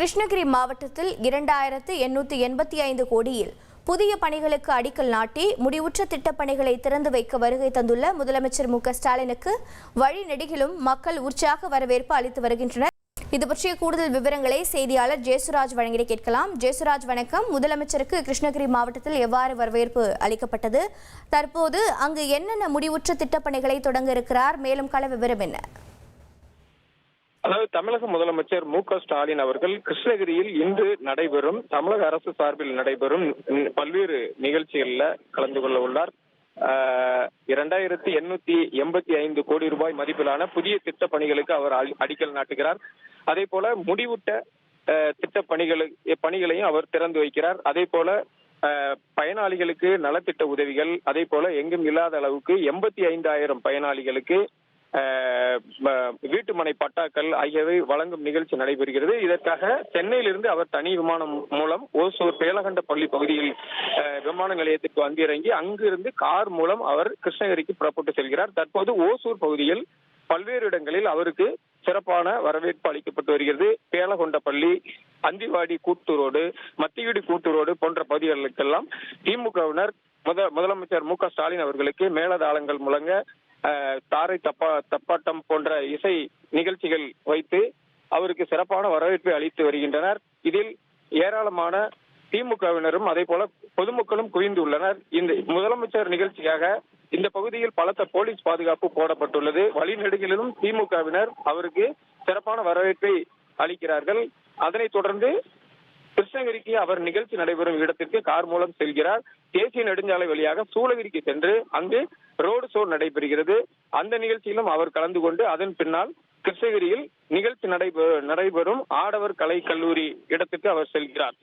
கிருஷ்ணகிரி மாவட்டத்தில் 2885 கோடியில் புதிய பணிகளுக்கு அடிக்கல் நாட்டி முடிவுற்ற திட்டப்பணிகளை திறந்து வைக்க வருகை தந்துள்ள முதலமைச்சர் மு.க.ஸ்டாலினுக்கு வழிநெடுகிலும் மக்கள் உற்சாக வரவேற்பு அளித்து வருகின்றனர். இது பற்றிய கூடுதல் விவரங்களை செய்தியாளர் ஜேசுராஜ் வழங்கி கேட்கலாம். ஜேசுராஜ், வணக்கம். முதலமைச்சருக்கு கிருஷ்ணகிரி மாவட்டத்தில் எவ்வாறு வரவேற்பு அளிக்கப்பட்டது? தற்போது அங்கு என்னென்ன முடிவுற்ற திட்டப்பணிகளை தொடங்க இருக்கிறார்? மேலும் கள விவரம் என்ன? அதாவது தமிழக முதலமைச்சர் மு.க.ஸ்டாலின் அவர்கள் கிருஷ்ணகிரியில் இன்று நடைபெறும் தமிழக அரசு சார்பில் நடைபெறும் பல்வேறு நிகழ்ச்சிகளில் கலந்து கொள்ள உள்ளார். 2885 கோடி ரூபாய் மதிப்பிலான புதிய திட்ட பணிகளுக்கு அவர் அடிக்கல் நாட்டுகிறார். அதே போல முடிவுட்ட திட்ட பணிகளையும் அவர் திறந்து வைக்கிறார். அதே போல பயனாளிகளுக்கு நலத்திட்ட உதவிகள், அதே போல எங்கும் இல்லாத அளவுக்கு 85,000 பயனாளிகளுக்கு வீட்டுமனை பட்டாக்கள் ஆகியவை வழங்கும் நிகழ்ச்சி நடைபெறுகிறது. இதற்காக சென்னையிலிருந்து அவர் தனி விமானம் மூலம் ஓசூர் பேலகண்டப்பள்ளி பகுதியில் விமான நிலையத்திற்கு வந்திறங்கி அங்கிருந்து கார் மூலம் அவர் கிருஷ்ணகிரிக்கு புறப்பட்டு செல்கிறார். தற்போது ஓசூர் பகுதியில் பல்வேறு இடங்களில் அவருக்கு சிறப்பான வரவேற்பு அளிக்கப்பட்டு வருகிறது. பேலகொண்டப்பள்ளி, அந்திவாடி கூட்டுரோடு, மத்தியடி கூட்டுரோடு போன்ற பகுதிகளுக்கெல்லாம் திமுகவினர் முதலமைச்சர் மு.க.ஸ்டாலின் அவர்களுக்கு மேளதாளங்கள் முழங்க தாரை தப்பாட்டம் போன்ற இசை நிகழ்ச்சிகள் வைத்து அவருக்கு சிறப்பான வரவேற்பை அளித்து வருகின்றனர். இதில் ஏராளமான திமுகவினரும் அதே போல பொதுமக்களும் குவிந்துள்ளனர். இந்த முதலமைச்சர் நிகழ்ச்சியாக இந்த பகுதியில் பலத்த போலீஸ் பாதுகாப்பு போடப்பட்டுள்ளது. வழிநெடுகிலும் திமுகவினர் அவருக்கு சிறப்பான வரவேற்பை அளிக்கிறார்கள். அதனைத் தொடர்ந்து கிருஷ்ணகிரிக்கு அவர் நிகழ்ச்சி நடைபெறும் இடத்திற்கு கார் மூலம் செல்கிறார். தேசிய நெடுஞ்சாலை வழியாக சூளகிரிக்கு சென்று அங்கு ரோடு ஷோ நடைபெறுகிறது. அந்த நிகழ்ச்சியிலும் அவர் கலந்து கொண்டு அதன் பின்னால் கிருஷ்ணகிரியில் நிகழ்ச்சி நடைபெறும் ஆடவர் கலை கல்லூரி இடத்துக்கு அவர் செல்கிறார்.